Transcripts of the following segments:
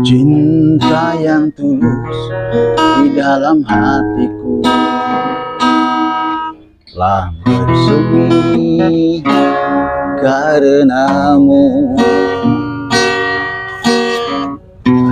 cinta yang tulus di dalam hatiku telah bersemi karenamu.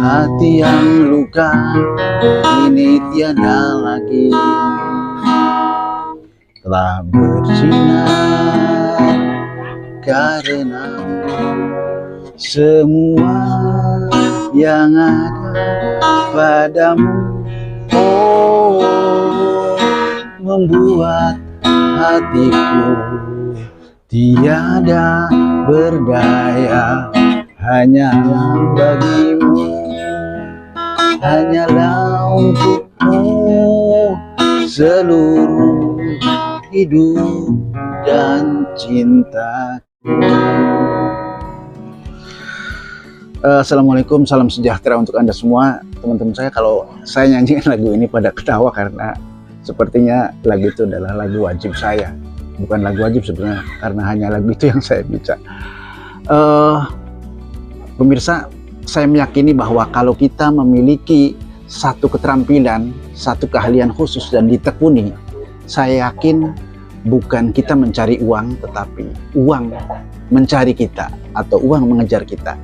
Hati yang luka ini tiada lagi, telah bersinar karenamu. Semua yang ada padamu, oh, membuat hatiku tiada berdaya. Hanyalah bagimu, hanyalah untukmu seluruh hidup dan cintaku. Assalamualaikum, salam sejahtera untuk Anda semua. Teman-teman saya, kalau saya nyanyiin lagu ini pada ketawa karena sepertinya lagu itu adalah lagu wajib saya. Bukan lagu wajib sebenarnya, karena hanya lagu itu yang saya bisa. Pemirsa, saya meyakini bahwa kalau kita memiliki satu keterampilan, satu keahlian khusus dan ditekuni, saya yakin bukan kita mencari uang, tetapi uang mencari kita atau uang mengejar kita.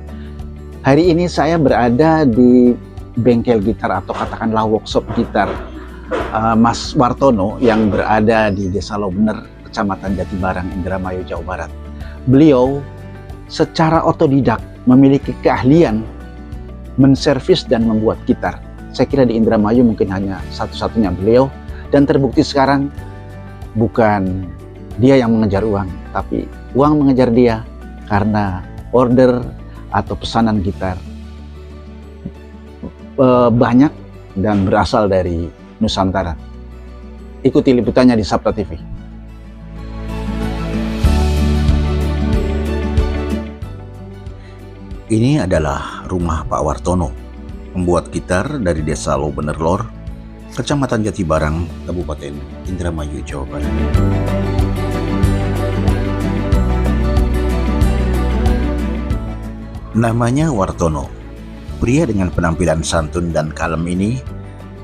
Hari ini saya berada di bengkel gitar atau katakanlah workshop gitar Mas Wartono yang berada di Desa Lobener, Kecamatan Jatibarang, Indramayu, Jawa Barat. Beliau secara otodidak memiliki keahlian menservis dan membuat gitar. Saya kira di Indramayu mungkin hanya satu-satunya beliau, dan terbukti sekarang bukan dia yang mengejar uang, tapi uang mengejar dia karena order atau pesanan gitar banyak dan berasal dari Nusantara. Ikuti liputannya di Sabta TV. Ini adalah rumah Pak Wartono, pembuat gitar dari Desa Lobener Lor, Kecamatan Jatibarang, Kabupaten Indramayu, Jawa Barat. Namanya Wartono. Pria dengan penampilan santun dan kalem ini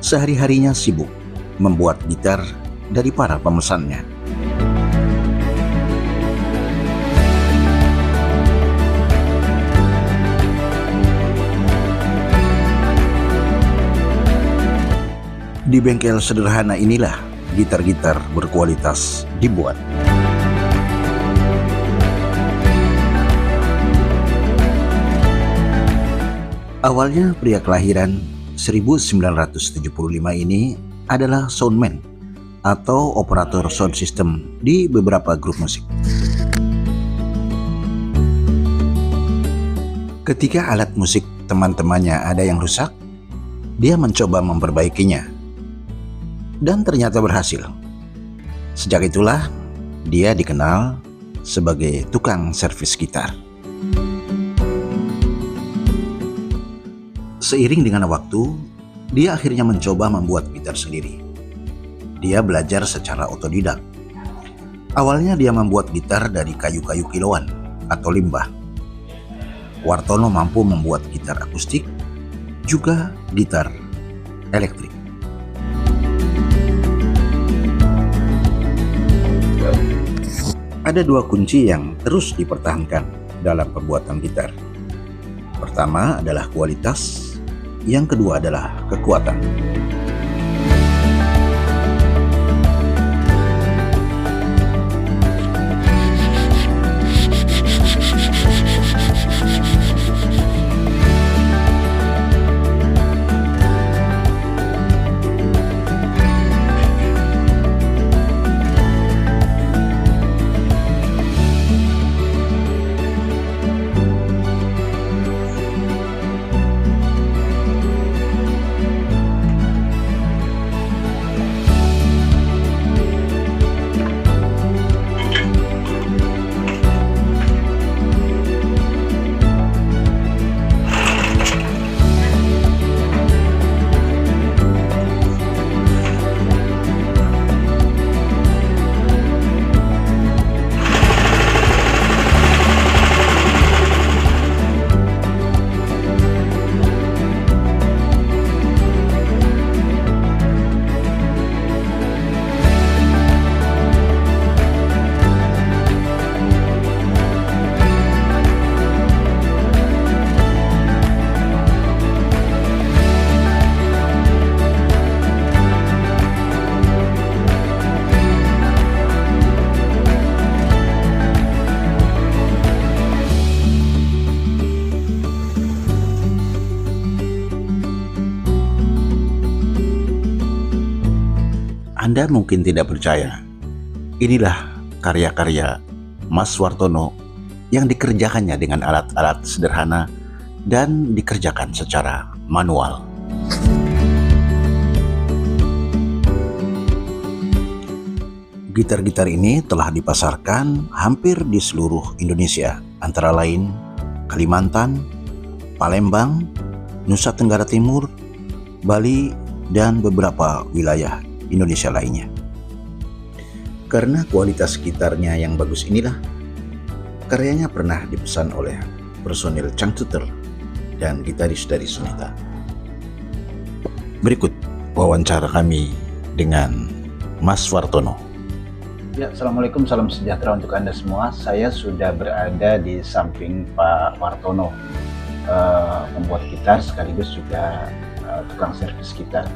sehari-harinya sibuk membuat gitar dari para pemesannya. Di bengkel sederhana inilah gitar-gitar berkualitas dibuat. Awalnya pria kelahiran 1975 ini adalah soundman atau operator sound system di beberapa grup musik. Ketika alat musik teman-temannya ada yang rusak, dia mencoba memperbaikinya. Dan ternyata berhasil. Sejak itulah dia dikenal sebagai tukang servis gitar. Seiring dengan waktu, dia akhirnya mencoba membuat gitar sendiri. Dia belajar secara otodidak. Awalnya dia membuat gitar dari kayu-kayu kiloan atau limbah. Wartono mampu membuat gitar akustik, juga gitar elektrik. Ada dua kunci yang terus dipertahankan dalam pembuatan gitar. Pertama adalah kualitas, yang kedua adalah kekuatan. Anda mungkin tidak percaya, inilah karya-karya Mas Wartono yang dikerjakannya dengan alat-alat sederhana dan dikerjakan secara manual. Gitar-gitar ini telah dipasarkan hampir di seluruh Indonesia, antara lain Kalimantan, Palembang, Nusa Tenggara Timur, Bali, dan beberapa wilayah Indonesia lainnya. Karena kualitas gitarnya yang bagus inilah, karyanya pernah dipesan oleh personil Changcuter dan gitaris dari Sonita. Berikut wawancara kami dengan Mas Wartono. Ya, Assalamualaikum, salam sejahtera untuk Anda semua. Saya sudah berada di samping Pak Wartono, pembuat gitar sekaligus juga tukang servis gitar.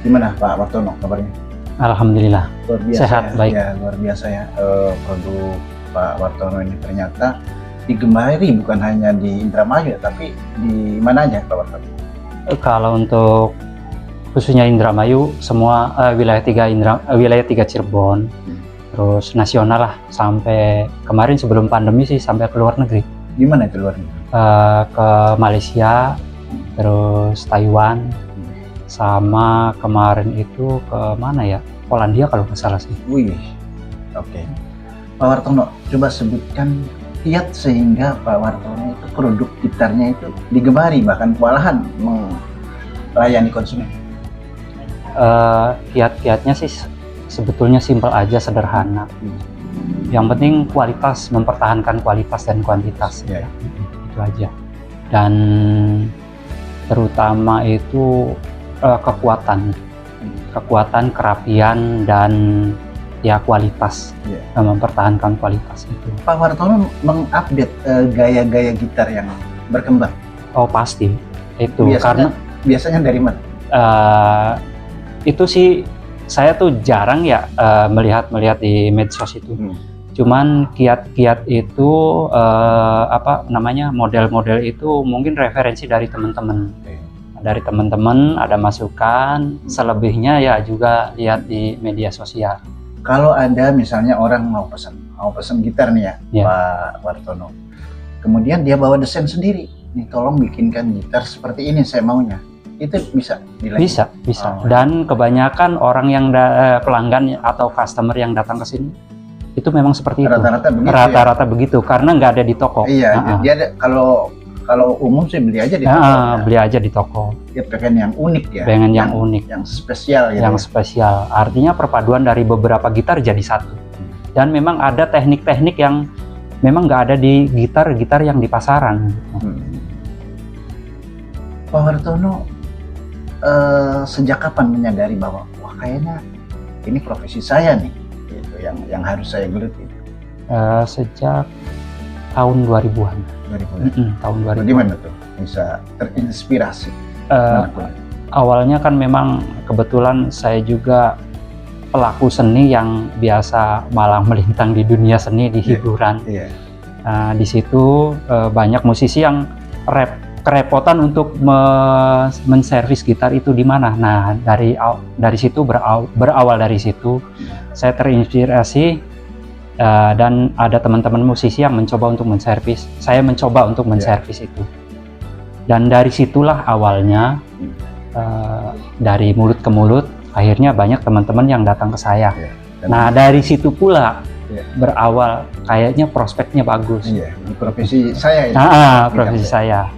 Gimana Pak Wartono kabarnya? Alhamdulillah, Luar biasa sehat, ya. baik. Ya, luar biasa ya. Produk Pak Wartono ini ternyata digemari bukan hanya di Indramayu, tapi di mana aja Pak Wartono? Kalau untuk khususnya Indramayu, semua wilayah 3 Cirebon, terus nasional lah, sampai kemarin sebelum pandemi sih sampai ke luar negeri. Gimana itu luar negeri? Ke Malaysia, terus Taiwan, sama kemarin itu ke mana ya? Polandia kalau nggak salah sih. Wih, oke. Pak Wartono, coba sebutkan kiat sehingga Pak Wartono itu produk gitarnya itu digemari, bahkan kewalahan melayani konsumen. Kiat-kiatnya sih sebetulnya simpel aja, sederhana. Yang penting kualitas, mempertahankan kualitas dan kuantitas. Ya. Itu aja. Dan terutama itu kekuatan, kerapian, dan ya kualitas. Mempertahankan kualitas itu. Pak Wartono mengupdate gaya-gaya gitar yang berkembang. Oh pasti itu, Biasanya dari mana? Itu sih saya tuh jarang ya melihat di medsos itu. Cuman kiat-kiat itu model-model itu mungkin referensi dari teman-teman. Dari teman-teman ada masukan, selebihnya ya juga lihat di media sosial. Kalau ada misalnya orang mau pesan gitar nih ya, Pak Wartono. Kemudian dia bawa desain sendiri. Nih tolong bikinkan gitar seperti ini saya maunya. Itu bisa dilakukan? Bisa. Dan kebanyakan orang yang pelanggan atau customer yang datang ke sini itu memang seperti itu. Rata-rata begitu, karena nggak ada di toko. Iya, dia ada, kalau umum sih beli aja di toko. Beli aja di toko. Dia pengen yang unik ya. Pengen yang unik, yang spesial gitu. Yang spesial. Artinya perpaduan dari beberapa gitar jadi satu. Dan memang ada teknik-teknik yang memang nggak ada di gitar-gitar yang di pasaran. Pak Wartono sejak kapan menyadari bahwa wah kayaknya ini profesi saya nih, gitu, yang harus saya geluti? Sejak tahun 2000-an. Tahun 2000. Gimana tuh bisa terinspirasi? Awalnya kan memang kebetulan saya juga pelaku seni yang biasa malang melintang di dunia seni, di hiburan. Di situ banyak musisi yang kerepotan untuk menservis gitar itu di mana. Nah, dari situ berawal dari situ saya terinspirasi, dan ada teman-teman musisi yang mencoba untuk menservis. Saya mencoba untuk menservis itu. Dan dari situlah awalnya, dari mulut ke mulut, akhirnya banyak teman-teman yang datang ke saya. Nah, dari situ pula berawal kayaknya prospeknya bagus. Di profesi saya ini. Profesi saya.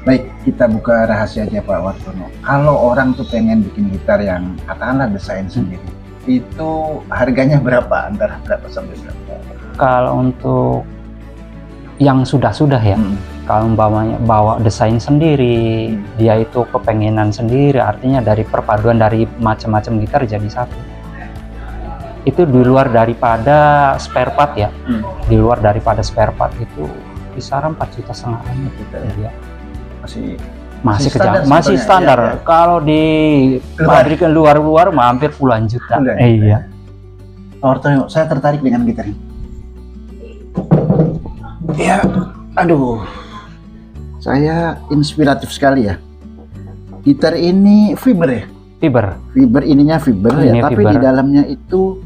Baik, kita buka rahasianya Pak Wartono. Kalau orang tuh pengen bikin gitar yang katakanlah desain sendiri, itu harganya berapa? Antara berapa sampai berapa? Kalau untuk yang sudah ya, kalau umpamanya bawa desain sendiri, dia itu kepengenan sendiri, artinya dari perpaduan dari macam-macam gitar jadi satu. Itu di luar daripada spare part ya, di luar daripada spare part itu kisaran 4,5 juta gitu ya. Masih standar. Kalau di pabrikan luar hampir puluhan juta. Iya. Pak Wartono, saya tertarik dengan gitar ini. Ya, aduh, saya inspiratif sekali ya. Gitar ini fiber ya? Fiber. Fiber ininya fiber Ini ya, tapi fiber. di dalamnya itu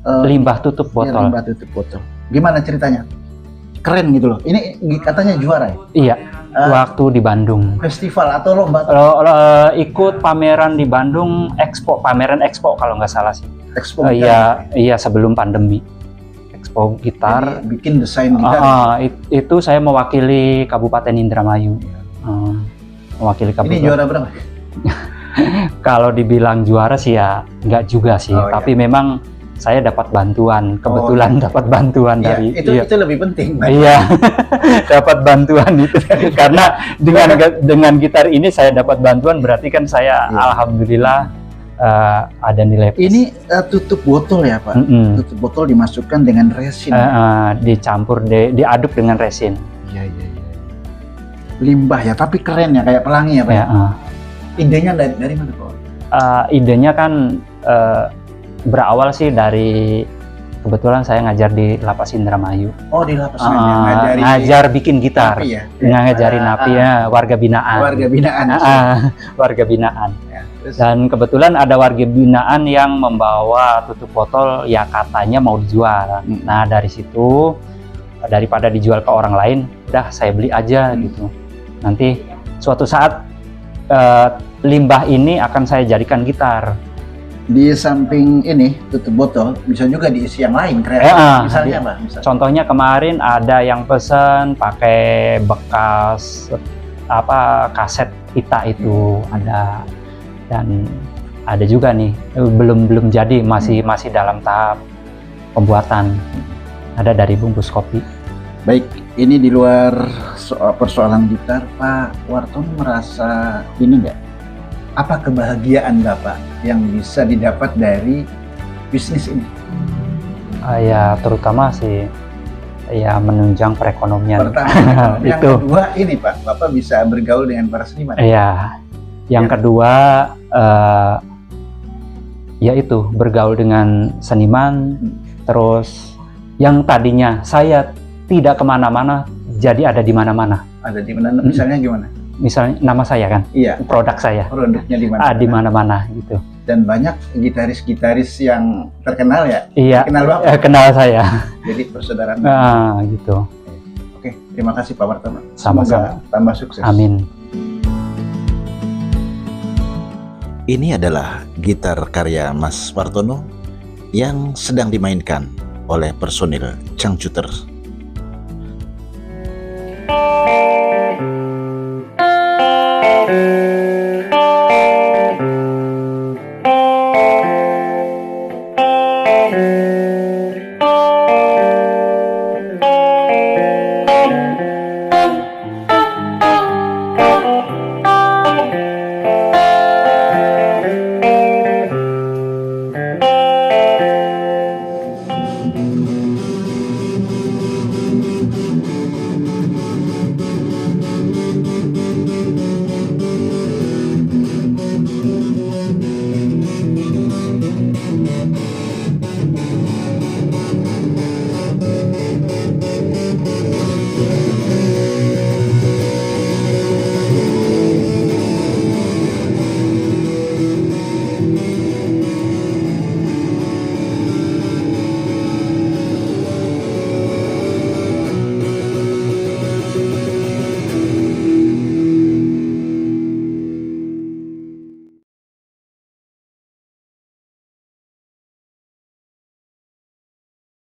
Limbah tutup ya, botol. limbah tutup botol. Gimana ceritanya? Keren gitu loh. Ini katanya juara ya? Iya, Eh, waktu di Bandung. festival atau lomba Ikut pameran di Bandung, pameran Expo kalau nggak salah sih. expo Iya sebelum pandemi. Expo gitar. Jadi bikin desain gitar. Itu saya mewakili Kabupaten Indramayu. Mewakili Ini kabupaten. juara berapa? Kalau dibilang juara sih ya nggak juga sih, Oh, tapi memang saya dapat bantuan, kebetulan dapat bantuan Iya, dari itu lebih penting. Iya, dapat bantuan itu karena dengan gitar ini saya dapat bantuan, berarti kan saya Iya. alhamdulillah ada nilai plus. Ini tutup botol ya Pak? Mm-mm. Tutup botol dimasukkan dengan resin. Dicampur, diaduk dengan resin. Iya. Limbah ya, tapi keren ya, kayak pelangi ya Pak? Ya, Idenya dari mana Pak? idenya kan berawal sih dari kebetulan saya ngajar di Lapas Indramayu. Oh, di lapas aja. Ngajar bikin gitar. Napi ya? Ngajarin napi ya, warga binaan. Warga binaan. Warga binaan. Ya, terus, Dan kebetulan ada warga binaan yang membawa tutup botol, ya katanya mau dijual. Nah dari situ, daripada dijual ke orang lain, udah saya beli aja gitu. Nanti suatu saat limbah ini akan saya jadikan gitar. di samping ini tutup botol bisa juga diisi yang lain keren. Misalnya apa? Contohnya kemarin ada yang pesen pakai bekas kaset pita itu ada, dan ada juga nih belum jadi, masih dalam tahap pembuatan, ada dari bungkus kopi. Baik, ini di luar persoalan gitar, Pak Warton merasa ini enggak? Apa kebahagiaan Bapak yang bisa didapat dari bisnis ini? Ya terutama sih ya menunjang perekonomian. Pertama, yang itu. kedua ini Pak, Bapak bisa bergaul dengan para seniman. Iya. Yang kedua yaitu bergaul dengan seniman. Terus yang tadinya saya tidak kemana-mana jadi ada di mana-mana. Ada di mana? Misalnya gimana? Misalnya nama saya kan, Iya. produk saya Produknya di mana? di mana-mana gitu. Dan banyak gitaris-gitaris yang terkenal ya. Iya. Kenal Bapak. Kenal saya. Jadi persaudaraan. Gitu. Oke, terima kasih Pak Wartono. Sama-sama. Semoga tambah sukses. Amin. Ini adalah gitar karya Mas Wartono yang sedang dimainkan oleh personil Changcuter.